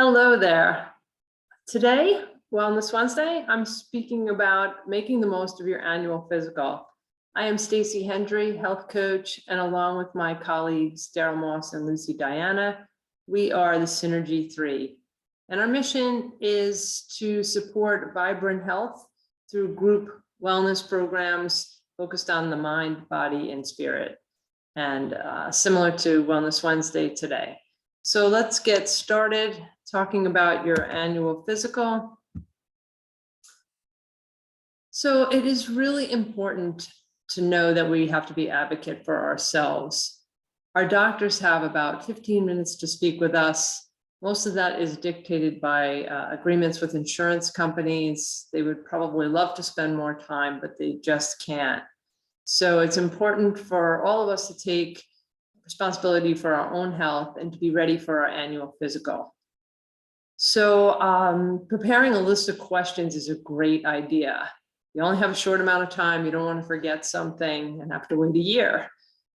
Hello there. Today, Wellness Wednesday, I'm speaking about making the most of your annual physical. I am Stacy Hendry, health coach, and along with my colleagues, Daryl Moss and Lucy Diana, we are the Synergy 3. And our mission is to support vibrant health through group wellness programs focused on the mind, body, and spirit, and similar to Wellness Wednesday today. So let's get started talking about your annual physical. So it is really important to know that we have to be advocate for ourselves. Our doctors have about 15 minutes to speak with us. Most of that is dictated by agreements with insurance companies. They would probably love to spend more time, but they just can't. So it's important for all of us to take responsibility for our own health and to be ready for our annual physical. So preparing a list of questions is a great idea. You only have a short amount of time. You don't want to forget something and have to wait a year.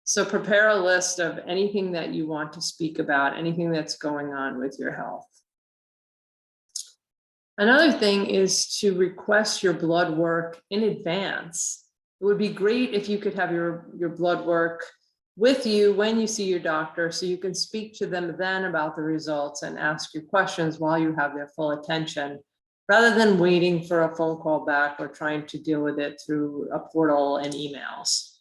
So prepare a list of anything that you want to speak about, anything that's going on with your health. Another thing is to request your blood work in advance. It would be great if you could have your blood work with you when you see your doctor, so you can speak to them then about the results and ask your questions while you have their full attention, rather than waiting for a phone call back or trying to deal with it through a portal and emails.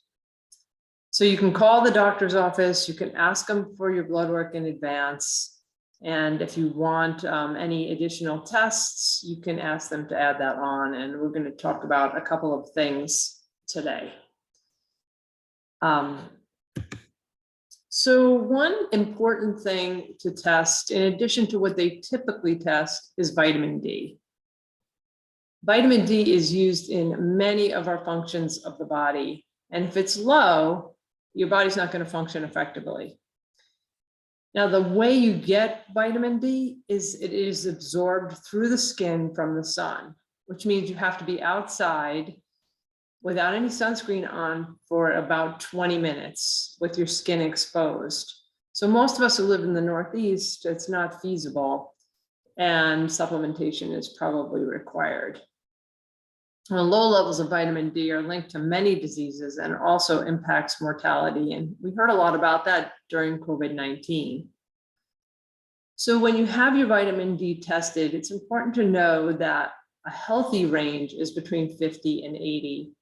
So you can call the doctor's office, you can ask them for your blood work in advance. And if you want any additional tests, you can ask them to add that on. And we're going to talk about a couple of things today. So one important thing to test, in addition to what they typically test, is vitamin D. Vitamin D is used in many of our functions of the body. And if it's low, your body's not going to function effectively. Now, the way you get vitamin D is it is absorbed through the skin from the sun, which means you have to be outside without any sunscreen on for about 20 minutes with your skin exposed. So most of us who live in the Northeast, it's not feasible, and supplementation is probably required. Well, low levels of vitamin D are linked to many diseases and also impacts mortality. And we heard a lot about that during COVID-19. So when you have your vitamin D tested, it's important to know that a healthy range is between 50 and 80.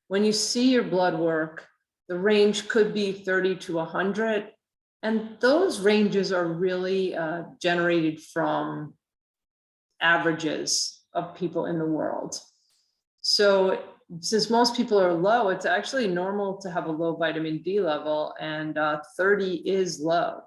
When you see your blood work, the range could be 30 to 100. And those ranges are really generated from averages of people in the world. So since most people are low, it's actually normal to have a low vitamin D level, and 30 is low.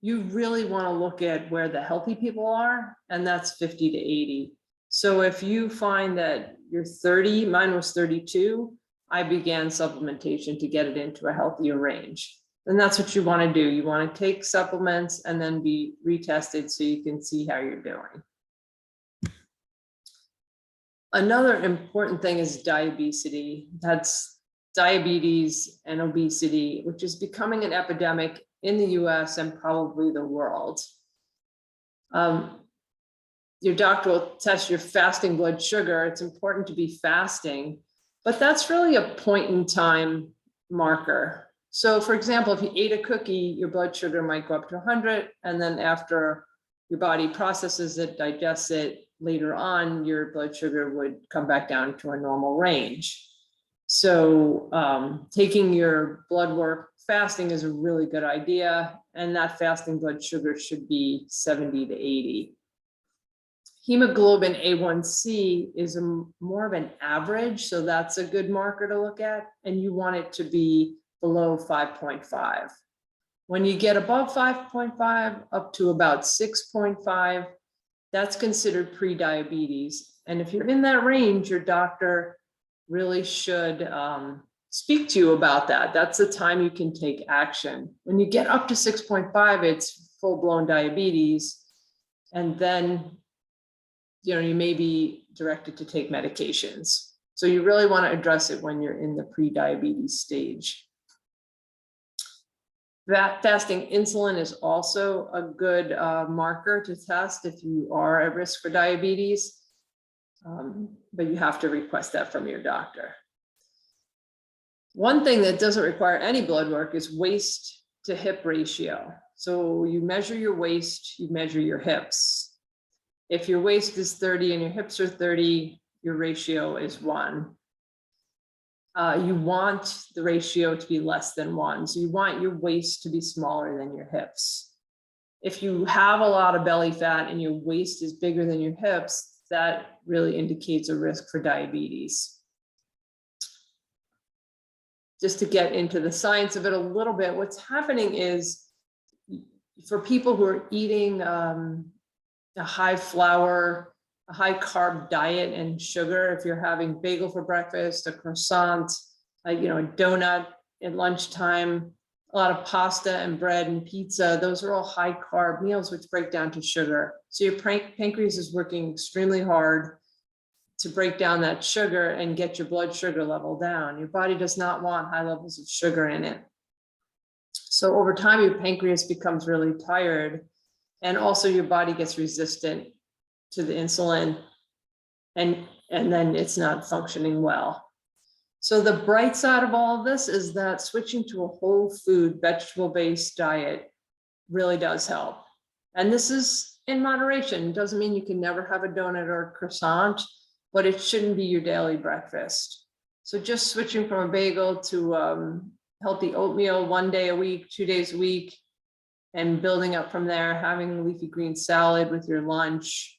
You really want to look at where the healthy people are, and that's 50 to 80. So if you find that you're 30, mine was 32, I began supplementation to get it into a healthier range. And that's what you want to do. You want to take supplements and then be retested so you can see how you're doing. Another important thing is diabesity. That's diabetes and obesity, which is becoming an epidemic in the US and probably the world. Your doctor will test your fasting blood sugar. It's important to be fasting, but that's really a point in time marker. So for example, if you ate a cookie, your blood sugar might go up to 100, and then after your body processes it, digests it, later on, your blood sugar would come back down to a normal range. So taking your blood work fasting is a really good idea, and that fasting blood sugar should be 70 to 80. Hemoglobin A1C is more of an average, so that's a good marker to look at, and you want it to be below 5.5. When you get above 5.5 up to about 6.5, that's considered pre-diabetes. And if you're in that range, your doctor really should speak to you about that. That's the time you can take action. When you get up to 6.5, it's full-blown diabetes. And then, you may be directed to take medications. So you really want to address it when you're in the pre-diabetes stage. Fasting insulin is also a good marker to test if you are at risk for diabetes, but you have to request that from your doctor. One thing that doesn't require any blood work is waist to hip ratio. So you measure your waist, you measure your hips. If your waist is 30 and your hips are 30, your ratio is 1. You want the ratio to be less than 1. So you want your waist to be smaller than your hips. If you have a lot of belly fat and your waist is bigger than your hips, that really indicates a risk for diabetes. Just to get into the science of it a little bit, what's happening is for people who are eating a high flour, a high carb diet and sugar, if you're having bagel for breakfast, a croissant, a donut at lunchtime, a lot of pasta and bread and pizza, those are all high carb meals which break down to sugar. So your pancreas is working extremely hard to break down that sugar and get your blood sugar level down. Your body does not want high levels of sugar in it. So over time, your pancreas becomes really tired, and also your body gets resistant to the insulin, and then it's not functioning well. So the bright side of all of this is that switching to a whole food, vegetable-based diet really does help. And this is in moderation. It doesn't mean you can never have a donut or a croissant, but it shouldn't be your daily breakfast. So just switching from a bagel to healthy oatmeal 1 day a week, 2 days a week, and building up from there, having leafy green salad with your lunch,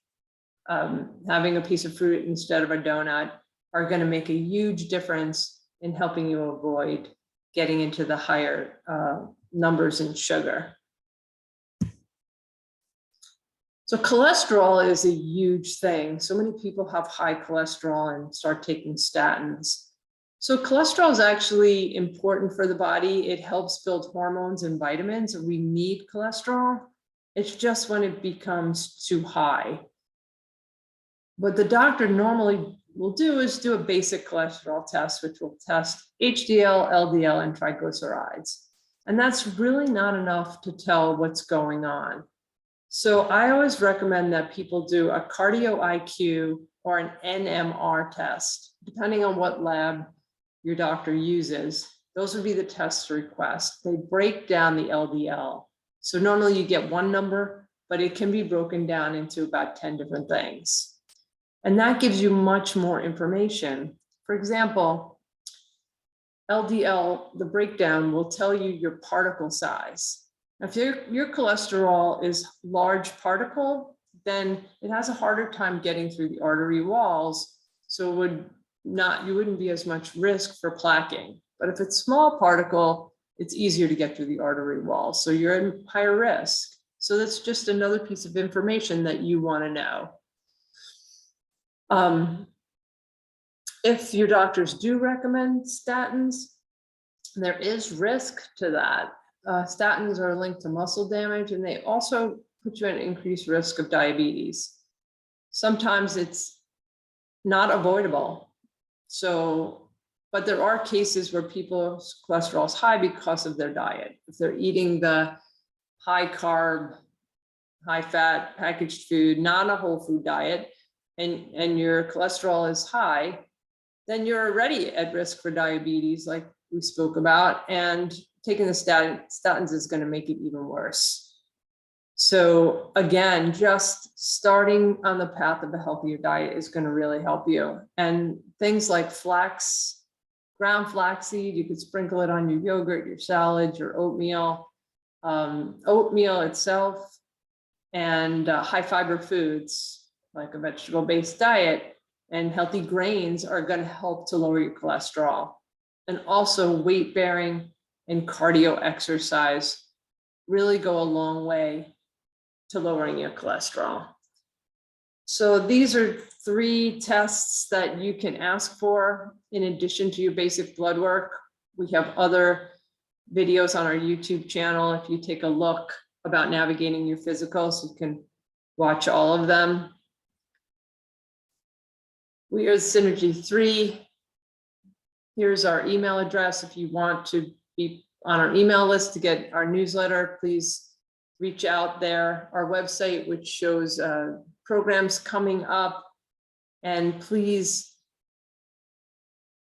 having a piece of fruit instead of a donut are going to make a huge difference in helping you avoid getting into the higher numbers in sugar. So cholesterol is a huge thing. So many people have high cholesterol and start taking statins. So cholesterol is actually important for the body. It helps build hormones and vitamins. We need cholesterol. It's just when it becomes too high. What the doctor normally will do is do a basic cholesterol test, which will test HDL, LDL, and triglycerides. And that's really not enough to tell what's going on. So I always recommend that people do a cardio IQ or an NMR test, depending on what lab your doctor uses. Those would be the tests to request. They break down the LDL. So normally you get one number, but it can be broken down into about 10 different things. And that gives you much more information. For example, LDL, the breakdown will tell you your particle size. If your cholesterol is large particle, then it has a harder time getting through the artery walls. So you wouldn't be as much risk for plaquing. But if it's small particle, it's easier to get through the artery walls. So you're at higher risk. So that's just another piece of information that you want to know. If your doctors do recommend statins, there is risk to that. Statins are linked to muscle damage, and they also put you at increased risk of diabetes. Sometimes it's not avoidable. So, but there are cases where people's cholesterol is high because of their diet. If they're eating the high carb, high fat packaged food, not a whole food diet, and your cholesterol is high, then you're already at risk for diabetes, like we spoke about, and taking the statins is going to make it even worse. So again, just starting on the path of a healthier diet is going to really help you. And things like flax, ground flaxseed, you could sprinkle it on your yogurt, your salad, your oatmeal, oatmeal itself, and high fiber foods like a vegetable-based diet and healthy grains are going to help to lower your cholesterol. And also weight bearing and cardio exercise really go a long way to lowering your cholesterol. So these are 3 tests that you can ask for in addition to your basic blood work. We have other videos on our YouTube channel. If you take a look about navigating your physicals, you can watch all of them. We are Synergy 3. Here's our email address if you want to be on our email list to get our newsletter, please reach out there. Our website, which shows programs coming up, and please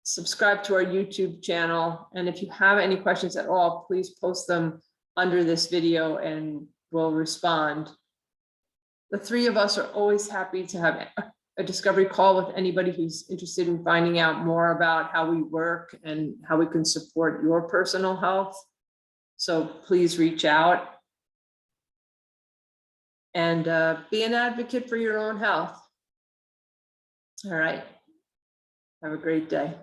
subscribe to our YouTube channel. And if you have any questions at all, please post them under this video and we'll respond. The three of us are always happy to have a discovery call with anybody who's interested in finding out more about how we work and how we can support your personal health. So please reach out and be an advocate for your own health. All right. Have a great day.